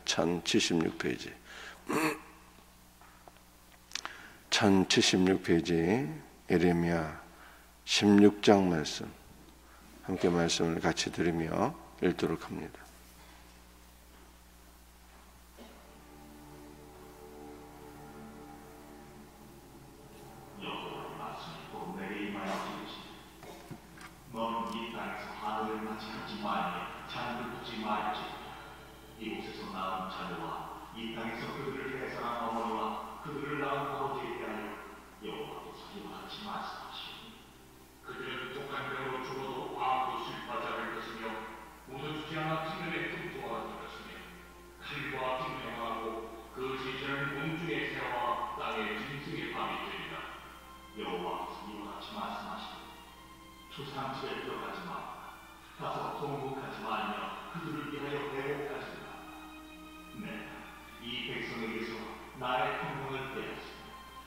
1076페이지. 1076페이지 예레미야 16장 말씀, 함께 말씀을 같이 들으며 읽도록 합니다. 너는 이 땅에서 하늘을 맞이하지 말며 잔을 붙지 말지. 이곳에서 낳은 자녀와 이 땅에서 그들을 해산한 어머니와 그들을 낳은 아버지에 대하여 여호와께서 이와 같이 말씀하시니, 그들은 독한 병으로 죽어도 아무도 슬퍼하지 않을 것이며 묻어주지 않아 뒷면에 뚱뚱하지 않을 것이며 칼과 뒷면에 하고 그 시절은 공중의 새와 땅의 짐승의 밤이 되리라. 여호와께서 이와 같이 말씀하시니, 조상집에 들어가지 말라. 가서 통곡하지 말며 그들을 위하여 애곡하지라. 내가 이 백성에게서 나의 평강을 빼앗으며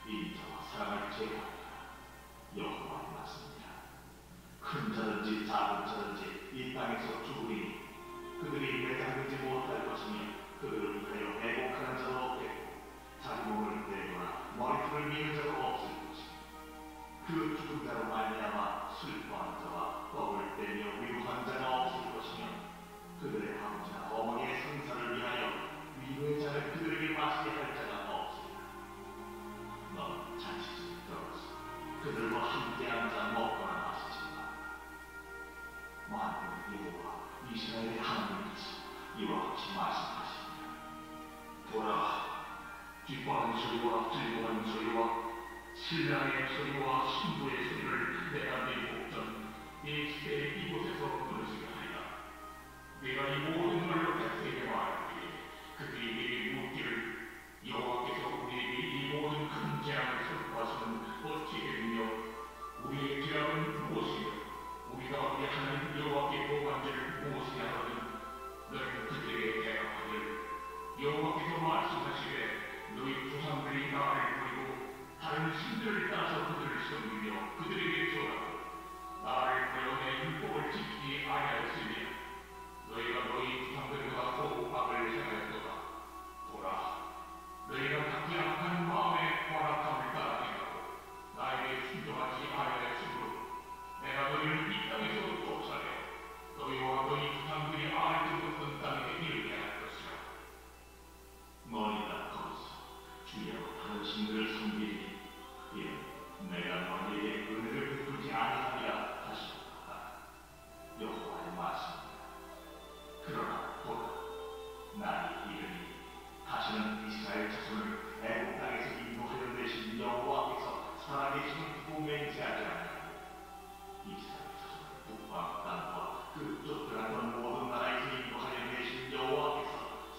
인자와 사랑을 제거하리라. 여호와의 말씀이라. 큰 자든지 작은 자든지 이 땅에서 죽으리니 그들이 매장되지 못할 것이며 그들을 위하여 애곡하는 자도 없겠고 자기 몸을 내거나 머리털을 미는 자도 없을 것이며 그 죽은 자로 말미암아 슬퍼하는 자와 떡을 떼며 위로한 자가 없을 것이며 그들의 아버지나 어머니의 성사를 위하여 위로의 잔을 그들에게 마시게 할 자가 없으리라. 너는 잔치집에 들어가서 그들과 함께 앉아 먹거나 마시지 마. 만군의 여호와 이스라엘의 하나님께서 이와 같이 말씀하시니라. 보라, 기뻐하는 소리와 즐거워하는 소리와 신랑의 소리와 신부의 소리를 내가 네 목전 네 시대의 이곳에서 부르시게 하리라. 내가 이 모든 말로 백성에게 말하기에 그들이 내게 묻기를, 여호와께서 우리에게 이 모든 큰 재앙을 선포하시는 어찌 되느냐? 우리의 죄악은 무엇이며 우리가 우리 하나님 여호와께 범한 죄를 무엇이냐 하거든 너희는 그들에게 대답하기를, 여호와께서 말씀하시되 너희 조상들이 나를 버리고 다른 신들을 따라서 그들을 섬기며 그들에게 절하고 나를 버려 내 율법을 지키지 아니하였으며 너희가 너희 조상들과 거룩함을 행하였도다. 보라, 너희가 각기 악한 마음에 완악함을 따라 행하고 나에게 순종하지 아니하였으므로 내가 너희를 이 땅에서 쫓아내 너희와 너희 조상들이 알지 못한 땅에 이르게 할 것이라. 너희가 거기서 주여 다른 신들을 섬기니 내가 너희에게 은혜를 베풀지 아니하리라 하시도다. 여호와의 말씀이다. 그러나 보라, 날이 이르니 다시는 이스라엘 자손을 애굽 땅에서 인도하여 내신 여호와께서 살아계심을 두고 맹세하지 아니하고 이스라엘 자손을 북방 땅과 그 쫓겨나던 모든 나라에서 인도하여 내신 여호와께서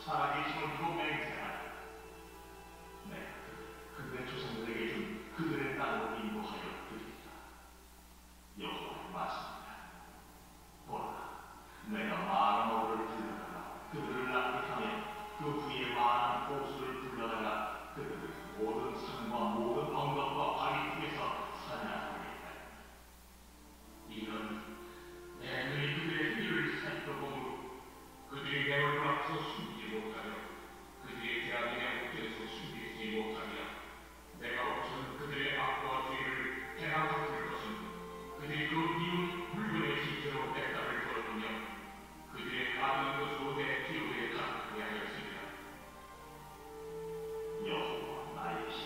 살아계심을 두고 맹세하리라. 내가 그들의 조상들에게 준 그들의 땅으로 인도하여 드리리라. 여호와의 말씀이다. 보라, 내가 많은 어를 불러다가 그들을 납득하며 그 후에 많은 고수를 불러다가 그들을 모든 산과 모든 언덕과 바위 중에서 사냥하리이다. 이는 내 눈이 그들의 일을 살펴보므로 그들이 내 얼굴 앞에서 숨지 못하며 그들의 죄악이 내 목전에서 숨기지 못하며 내가 없은 그들의 악과 죄를 대항할 것은 그들이 그 이웃 물건의 실제로 내 땅을 걸으며 그들의 가진 것으로 내 기업에 가득하게 하였습니다. 여호와 나의 신,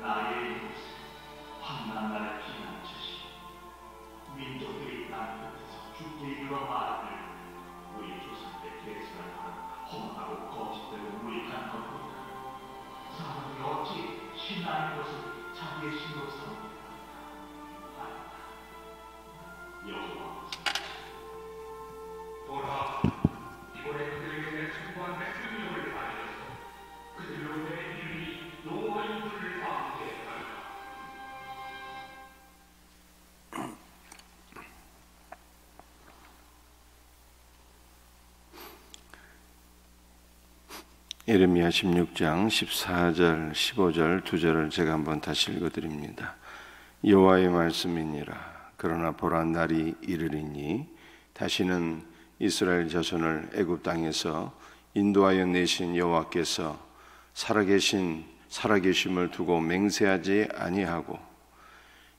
나의 이웃, 환난 날의 피난처시. 민족들이 땅 끝에서 주께 이르러 말하길, 우리 조상 때 계승을 한 험하고 거짓되고 무익한 것보다 사람이 어찌 신 아닌 것을 자기의 신으로 삼을까? 아니다. 여호와, 보라, 이번에 그들에게 내 수고한 내 생명을 다하여서 그들로 내 이름이 여호와 이름을 아무게 하리라. 예레미야 16장 14절, 15절 두 절을 제가 한번 다시 읽어드립니다. 여호와의 말씀이니라. 그러나 보라, 날이 이르리니 다시는 이스라엘 자손을 애굽 땅에서 인도하여 내신 여호와께서 살아계심을 두고 맹세하지 아니하고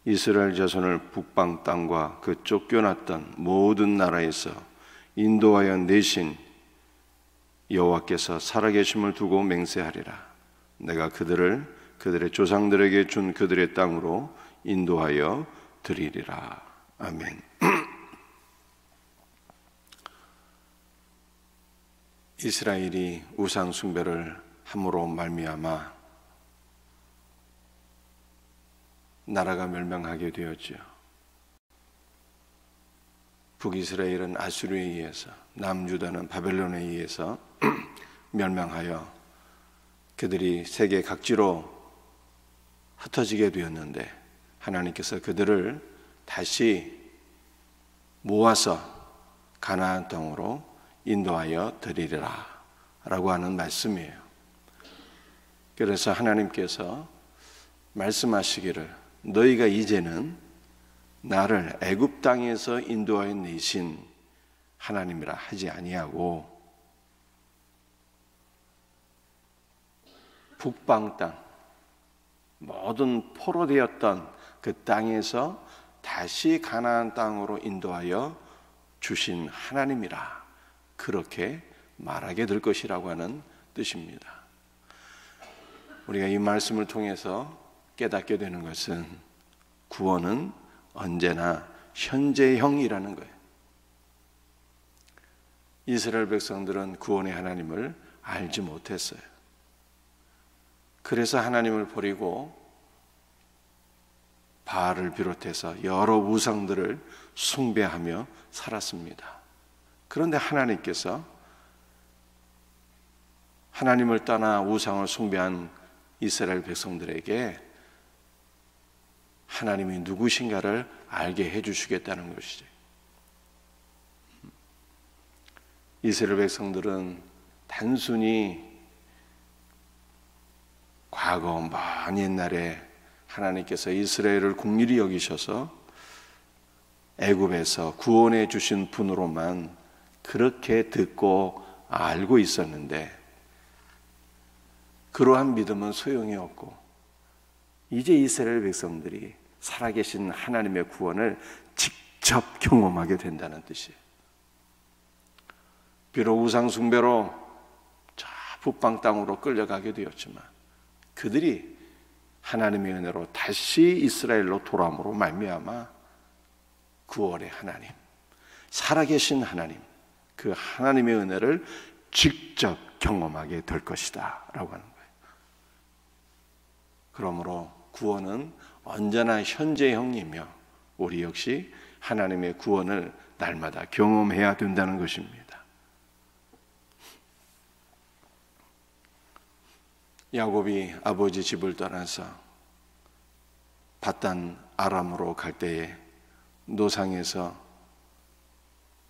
이스라엘 자손을 북방 땅과 그 쫓겨났던 모든 나라에서 인도하여 내신 여호와께서 살아계심을 두고 맹세하리라. 내가 그들의 조상들에게 준 그들의 땅으로 인도하여 드리리라. 아멘. 이스라엘이 우상 숭배를 함으로 말미암아 나라가 멸망하게 되었지요. 북이스라엘은 아수르에 의해서, 남유다는 바벨론에 의해서 멸망하여 그들이 세계 각지로 흩어지게 되었는데 하나님께서 그들을 다시 모아서 가나안 땅으로 인도하여 드리리라 라고 하는 말씀이에요. 그래서 하나님께서 말씀하시기를 너희가 이제는 나를 애굽 땅에서 인도하여 내신 하나님이라 하지 아니하고 북방 땅, 모든 포로되었던 그 땅에서 다시 가나안 땅으로 인도하여 주신 하나님이라 그렇게 말하게 될 것이라고 하는 뜻입니다. 우리가 이 말씀을 통해서 깨닫게 되는 것은 구원은 언제나 현재형이라는 거예요. 이스라엘 백성들은 구원의 하나님을 알지 못했어요. 그래서 하나님을 버리고 바알을 비롯해서 여러 우상들을 숭배하며 살았습니다. 그런데 하나님께서 하나님을 떠나 우상을 숭배한 이스라엘 백성들에게 하나님이 누구신가를 알게 해주시겠다는 것이죠. 이스라엘 백성들은 단순히 과거 먼 옛날에 하나님께서 이스라엘을 긍휼히 여기셔서 애굽에서 구원해 주신 분으로만 그렇게 듣고 알고 있었는데 그러한 믿음은 소용이 없고 이제 이스라엘 백성들이 살아계신 하나님의 구원을 직접 경험하게 된다는 뜻이에요. 비록 우상 숭배로 저 북방 땅으로 끌려가게 되었지만 그들이 하나님의 은혜로 다시 이스라엘로 돌아옴으로 말미암아 구원의 하나님, 살아계신 하나님, 그 하나님의 은혜를 직접 경험하게 될 것이다 라고 하는 거예요. 그러므로 구원은 언제나 현재형이며 우리 역시 하나님의 구원을 날마다 경험해야 된다는 것입니다. 야곱이 아버지 집을 떠나서 밧단 아람으로 갈 때에 노상에서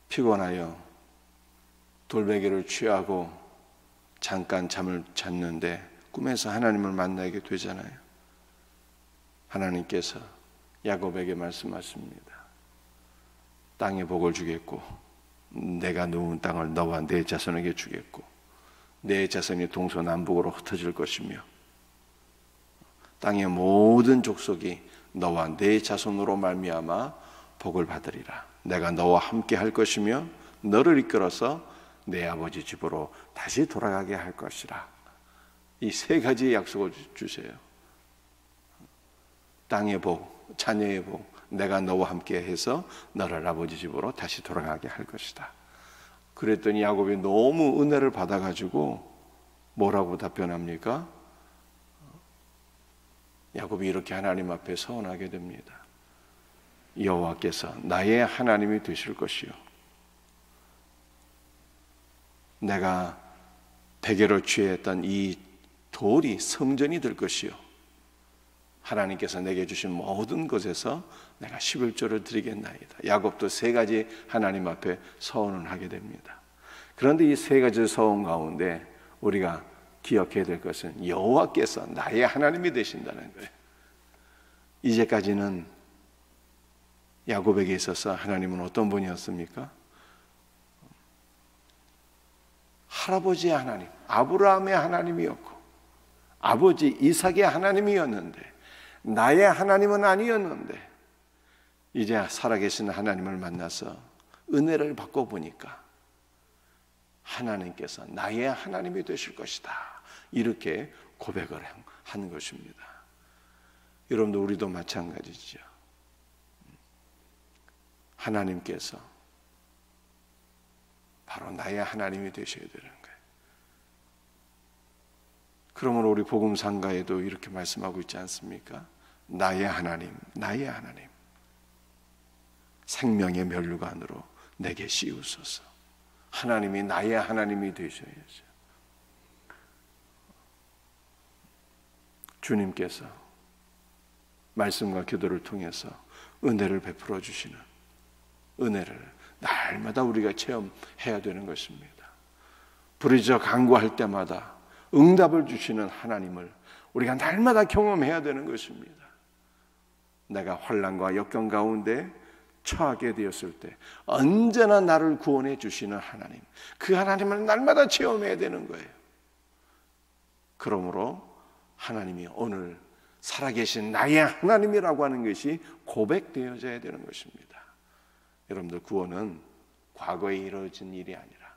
피곤하여 돌베개를 취하고 잠깐 잠을 잤는데 꿈에서 하나님을 만나게 되잖아요. 하나님께서 야곱에게 말씀하십니다. 땅의 복을 주겠고 내가 놓은 땅을 너와 내 자손에게 주겠고 내 자손이 동서남북으로 흩어질 것이며 땅의 모든 족속이 너와 내 자손으로 말미암아 복을 받으리라. 내가 너와 함께 할 것이며 너를 이끌어서 내 아버지 집으로 다시 돌아가게 할 것이라. 이 세 가지의 약속을 주세요. 땅의 복, 자녀의 복, 내가 너와 함께 해서 너를 아버지 집으로 다시 돌아가게 할 것이다. 그랬더니 야곱이 너무 은혜를 받아가지고 뭐라고 답변합니까? 야곱이 이렇게 하나님 앞에 서원하게 됩니다. 여호와께서 나의 하나님이 되실 것이요 내가 베개로 취했던 이 돌이 성전이 될 것이요 하나님께서 내게 주신 모든 것에서 내가 11조를 드리겠나이다. 야곱도 세 가지 하나님 앞에 서원을 하게 됩니다. 그런데 이 세 가지 서원 가운데 우리가 기억해야 될 것은 여호와께서 나의 하나님이 되신다는 거예요. 이제까지는 야곱에게 있어서 하나님은 어떤 분이었습니까? 할아버지의 하나님, 아브라함의 하나님이었고 아버지 이삭의 하나님이었는데 나의 하나님은 아니었는데 이제 살아계신 하나님을 만나서 은혜를 받고 보니까 하나님께서 나의 하나님이 되실 것이다, 이렇게 고백을 한 것입니다. 여러분도 우리도 마찬가지죠. 하나님께서 바로 나의 하나님이 되셔야 되는 거예요. 그러므로 우리 복음상가에도 이렇게 말씀하고 있지 않습니까? 나의 하나님, 나의 하나님, 생명의 면류관으로 내게 씌우소서. 하나님이 나의 하나님이 되셔야죠. 주님께서 말씀과 기도를 통해서 은혜를 베풀어 주시는 은혜를 날마다 우리가 체험해야 되는 것입니다. 부르짖어 간구할 때마다 응답을 주시는 하나님을 우리가 날마다 경험해야 되는 것입니다. 내가 환난과 역경 가운데 처하게 되었을 때 언제나 나를 구원해 주시는 하나님, 그 하나님을 날마다 체험해야 되는 거예요. 그러므로 하나님이 오늘 살아계신 나의 하나님이라고 하는 것이 고백되어져야 되는 것입니다. 여러분들, 구원은 과거에 이루어진 일이 아니라,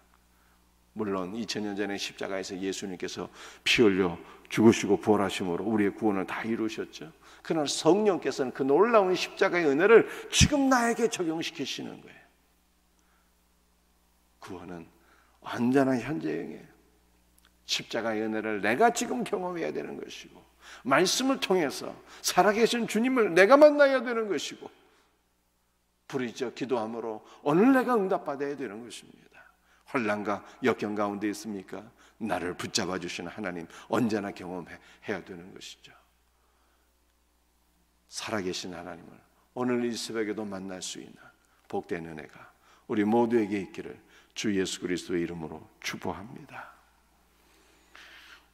물론 2000년 전에 십자가에서 예수님께서 피 흘려 죽으시고 부활하심으로 우리의 구원을 다 이루셨죠. 그러나 성령께서는 그 놀라운 십자가의 은혜를 지금 나에게 적용시키시는 거예요. 구원은 언제나 현재형이에요. 십자가의 은혜를 내가 지금 경험해야 되는 것이고, 말씀을 통해서 살아계신 주님을 내가 만나야 되는 것이고, 부르짖어 기도함으로 오늘 내가 응답받아야 되는 것입니다. 환난과 역경 가운데 있습니까? 나를 붙잡아 주시는 하나님 언제나 경험해야 되는 것이죠. 살아계신 하나님을 오늘 이 새벽에도 만날 수 있는 복된 은혜가 우리 모두에게 있기를 주 예수 그리스도의 이름으로 축복합니다.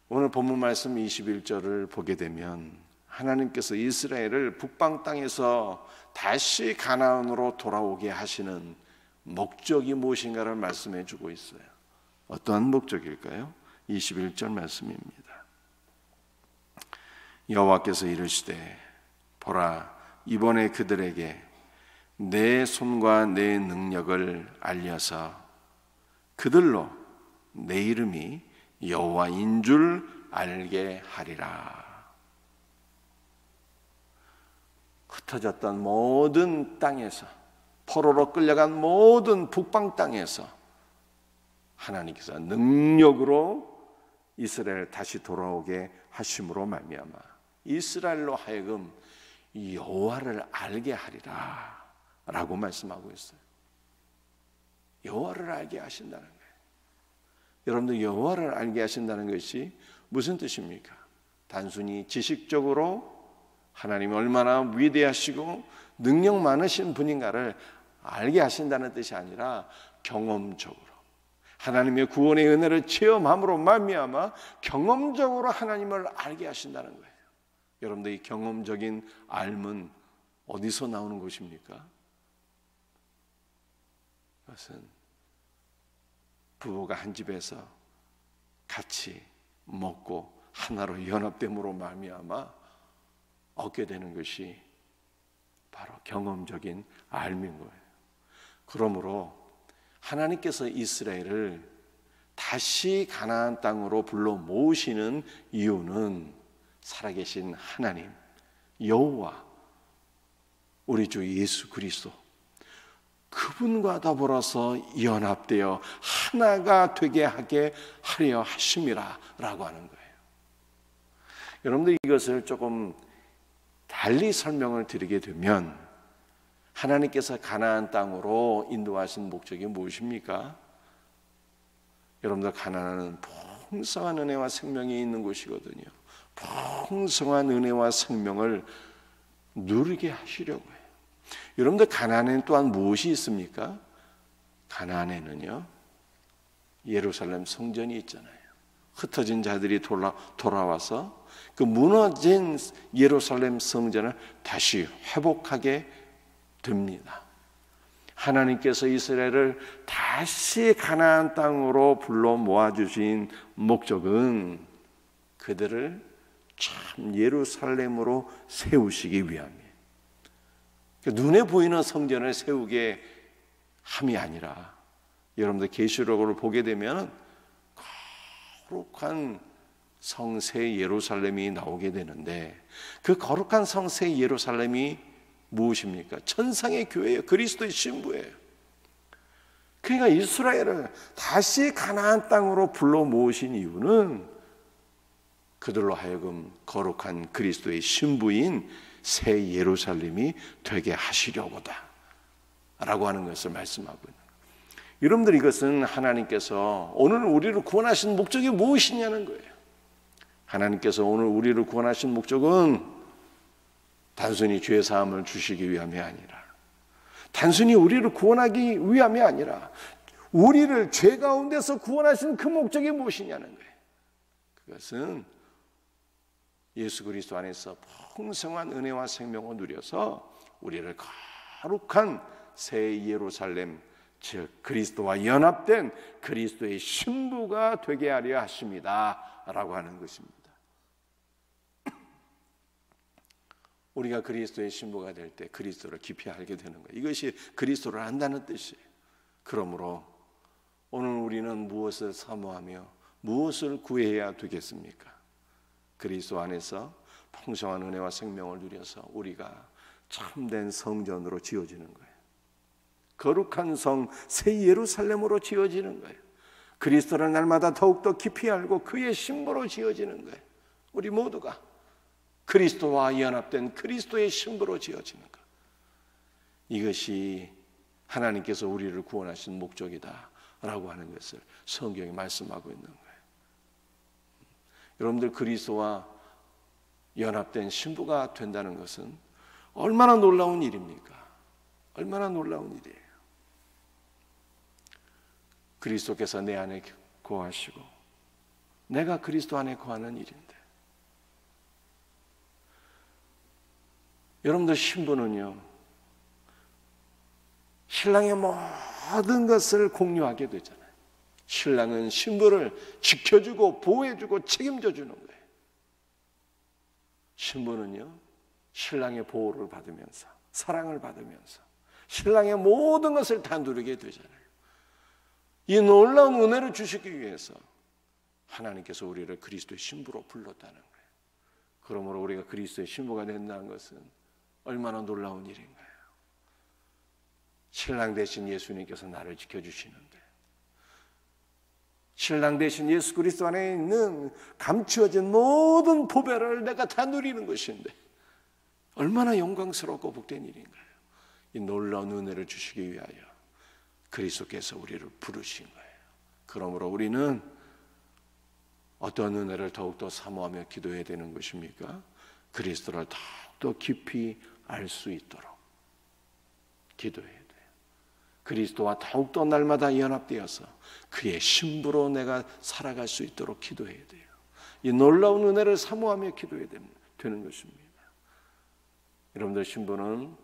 오늘 본문 말씀 21절을 보게 되면 하나님께서 이스라엘을 북방 땅에서 다시 가나안으로 돌아오게 하시는 목적이 무엇인가를 말씀해 주고 있어요. 어떠한 목적일까요? 21절 말씀입니다. 여호와께서 이르시되 보라, 이번에 그들에게 내 손과 내 능력을 알려서 그들로 내 이름이 여호와인 줄 알게 하리라. 흩어졌던 모든 땅에서, 포로로 끌려간 모든 북방 땅에서 하나님께서 능력으로 이스라엘을 다시 돌아오게 하심으로 말미암아 이스라엘로 하여금 여호와를 알게 하리라 라고 말씀하고 있어요. 여호와를 알게 하신다는 거예요. 여러분들, 여호와를 알게 하신다는 것이 무슨 뜻입니까? 단순히 지식적으로 하나님이 얼마나 위대하시고 능력 많으신 분인가를 알게 하신다는 뜻이 아니라 경험적으로 하나님의 구원의 은혜를 체험함으로 말미암아 경험적으로 하나님을 알게 하신다는 거예요. 여러분들, 이 경험적인 알은 어디서 나오는 것입니까? 그것은 부부가 한 집에서 같이 먹고 하나로 연합됨으로 말미암아 얻게 되는 것이 바로 경험적인 알인 거예요. 그러므로 하나님께서 이스라엘을 다시 가나안 땅으로 불러 모으시는 이유는 살아계신 하나님 여호와, 우리 주 예수 그리스도, 그분과 더불어서 연합되어 하나가 되게 하게 하려 하심이라 라고 하는 거예요. 여러분들, 이것을 조금 달리 설명을 드리게 되면 하나님께서 가나안 땅으로 인도하신 목적이 무엇입니까? 여러분들, 가나안은 풍성한 은혜와 생명이 있는 곳이거든요. 풍성한 은혜와 생명을 누리게 하시려고 해요. 여러분들, 가나안에는 또한 무엇이 있습니까? 가나안에는요, 예루살렘 성전이 있잖아요. 흩어진 자들이 돌아와서 그 무너진 예루살렘 성전을 다시 회복하게 됩니다. 하나님께서 이스라엘을 다시 가나안 땅으로 불러 모아주신 목적은 그들을 참 예루살렘으로 세우시기 위함이에요. 눈에 보이는 성전을 세우게 함이 아니라, 여러분들 계시록을 보게 되면 거룩한 성새 예루살렘이 나오게 되는데, 그 거룩한 성새 예루살렘이 무엇입니까? 천상의 교회예요. 그리스도의 신부예요. 그러니까 이스라엘을 다시 가나안 땅으로 불러 모으신 이유는 그들로 하여금 거룩한 그리스도의 신부인 새 예루살렘이 되게 하시려고다 라고 하는 것을 말씀하고 있는 거예요. 여러분들, 이것은 하나님께서 오늘 우리를 구원하신 목적이 무엇이냐는 거예요. 하나님께서 오늘 우리를 구원하신 목적은 단순히 죄 사함을 주시기 위함이 아니라, 단순히 우리를 구원하기 위함이 아니라, 우리를 죄 가운데서 구원하신 그 목적이 무엇이냐는 거예요. 그것은 예수 그리스도 안에서 풍성한 은혜와 생명을 누려서 우리를 거룩한 새 예루살렘, 즉 그리스도와 연합된 그리스도의 신부가 되게 하려 하십니다 라고 하는 것입니다. 우리가 그리스도의 신부가 될 때 그리스도를 깊이 알게 되는 거예요. 이것이 그리스도를 안다는 뜻이에요. 그러므로 오늘 우리는 무엇을 사모하며 무엇을 구해야 되겠습니까? 그리스도 안에서 풍성한 은혜와 생명을 누려서 우리가 참된 성전으로 지어지는 거예요. 거룩한 성 새 예루살렘으로 지어지는 거예요. 그리스도를 날마다 더욱더 깊이 알고 그의 신부로 지어지는 거예요. 우리 모두가 그리스도와 연합된 그리스도의 신부로 지어지는 것, 이것이 하나님께서 우리를 구원하신 목적이다 라고 하는 것을 성경이 말씀하고 있는 거예요. 여러분들, 그리스도와 연합된 신부가 된다는 것은 얼마나 놀라운 일입니까? 얼마나 놀라운 일이에요. 그리스도께서 내 안에 거하시고 내가 그리스도 안에 거하는 일인데, 여러분들 신부는요, 신랑의 모든 것을 공유하게 되잖아요. 신랑은 신부를 지켜주고 보호해주고 책임져 주는 거예요. 신부는요, 신랑의 보호를 받으면서 사랑을 받으면서 신랑의 모든 것을 다 누리게 되잖아요. 이 놀라운 은혜를 주시기 위해서 하나님께서 우리를 그리스도의 신부로 불렀다는 거예요. 그러므로 우리가 그리스도의 신부가 된다는 것은 얼마나 놀라운 일인가요? 신랑 대신 예수님께서 나를 지켜주시는데, 신랑 대신 예수 그리스도 안에 있는 감추어진 모든 보배를 내가 다 누리는 것인데 얼마나 영광스럽고 복된 일인가요? 이 놀라운 은혜를 주시기 위하여 그리스도께서 우리를 부르신 거예요. 그러므로 우리는 어떤 은혜를 더욱더 사모하며 기도해야 되는 것입니까? 그리스도를 더욱더 깊이 알 수 있도록 기도해야 돼요. 그리스도와 더욱더 날마다 연합되어서 그의 신부로 내가 살아갈 수 있도록 기도해야 돼요. 이 놀라운 은혜를 사모하며 기도해야 되는 것입니다. 여러분들, 신부는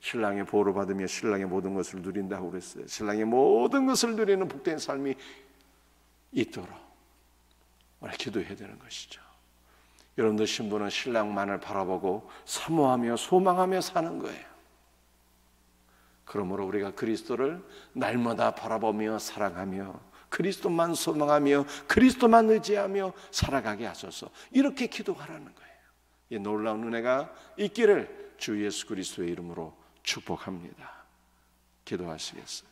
신랑의 보호를 받으며 신랑의 모든 것을 누린다고 그랬어요. 신랑의 모든 것을 누리는 복된 삶이 있도록 오늘 기도해야 되는 것이죠. 여러분들, 신부는 신랑만을 바라보고 사모하며 소망하며 사는 거예요. 그러므로 우리가 그리스도를 날마다 바라보며 사랑하며 그리스도만 소망하며 그리스도만 의지하며 살아가게 하소서, 이렇게 기도하라는 거예요. 이 놀라운 은혜가 있기를 주 예수 그리스도의 이름으로 축복합니다. 기도하시겠어요?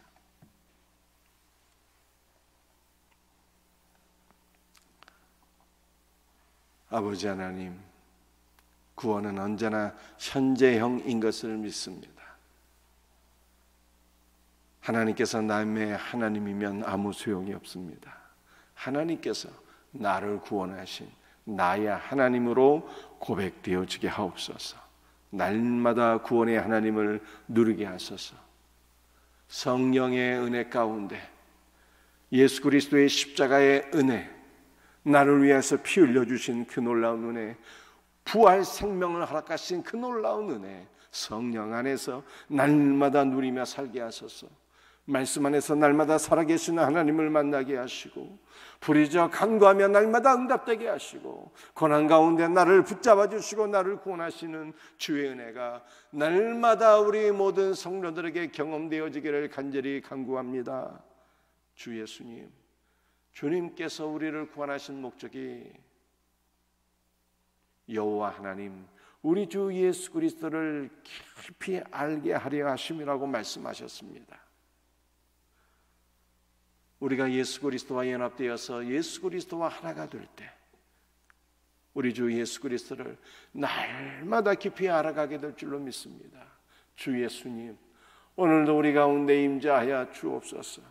아버지 하나님, 구원은 언제나 현재형인 것을 믿습니다. 하나님께서 남의 하나님이면 아무 소용이 없습니다. 하나님께서 나를 구원하신 나의 하나님으로 고백되어지게 하옵소서. 날마다 구원의 하나님을 누리게 하소서. 성령의 은혜 가운데 예수 그리스도의 십자가의 은혜, 나를 위해서 피 흘려주신 그 놀라운 은혜, 부활 생명을 허락하신 그 놀라운 은혜, 성령 안에서 날마다 누리며 살게 하소서. 말씀 안에서 날마다 살아계시는 하나님을 만나게 하시고 부르짖어 간구하며 날마다 응답되게 하시고 고난 가운데 나를 붙잡아 주시고 나를 구원하시는 주의 은혜가 날마다 우리 모든 성도들에게 경험되어지기를 간절히 간구합니다. 주 예수님, 주님께서 우리를 구원하신 목적이 여호와 하나님, 우리 주 예수 그리스도를 깊이 알게 하려 하심이라고 말씀하셨습니다. 우리가 예수 그리스도와 연합되어서 예수 그리스도와 하나가 될 때 우리 주 예수 그리스도를 날마다 깊이 알아가게 될 줄로 믿습니다. 주 예수님, 오늘도 우리 가운데 임재하여 주옵소서.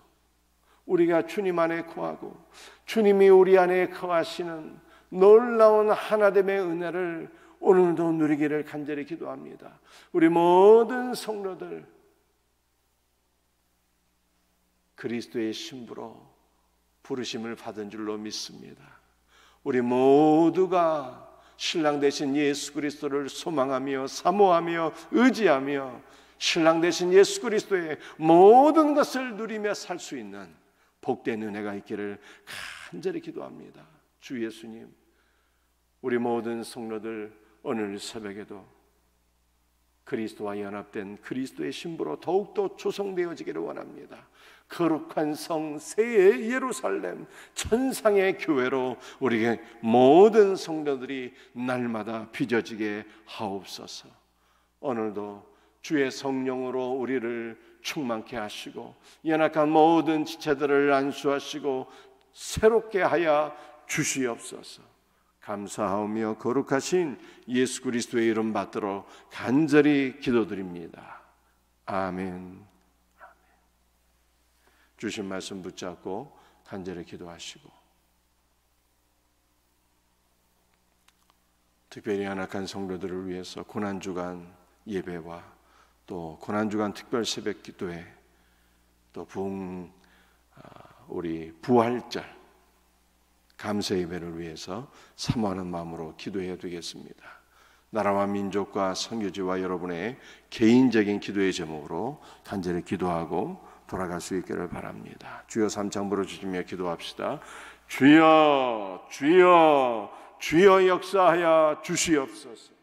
우리가 주님 안에 거하고 주님이 우리 안에 거하시는 놀라운 하나됨의 은혜를 오늘도 누리기를 간절히 기도합니다. 우리 모든 성도들 그리스도의 신부로 부르심을 받은 줄로 믿습니다. 우리 모두가 신랑 되신 예수 그리스도를 소망하며 사모하며 의지하며 신랑 되신 예수 그리스도의 모든 것을 누리며 살 수 있는 복된 은혜가 있기를 간절히 기도합니다. 주 예수님, 우리 모든 성도들 오늘 새벽에도 그리스도와 연합된 그리스도의 신부로 더욱더 조성되어지기를 원합니다. 거룩한 성 새 예루살렘 천상의 교회로 우리 모든 성도들이 날마다 빚어지게 하옵소서. 오늘도 주의 성령으로 우리를 충만케 하시고 연약한 모든 지체들을 안수하시고 새롭게 하여 주시옵소서. 감사하오며 거룩하신 예수 그리스도의 이름 받들어 간절히 기도드립니다. 아멘. 주신 말씀 붙잡고 간절히 기도하시고, 특별히 연약한 성도들을 위해서 고난주간 예배와 또 고난주간 특별 새벽 기도회, 또 우리 부활절 감사 예배를 위해서 사모하는 마음으로 기도해야 되겠습니다. 나라와 민족과 선교지와 여러분의 개인적인 기도의 제목으로 간절히 기도하고 돌아갈 수 있기를 바랍니다. 주여 삼창 부르짖으며 기도합시다. 주여, 주여, 주여 역사하여 주시옵소서.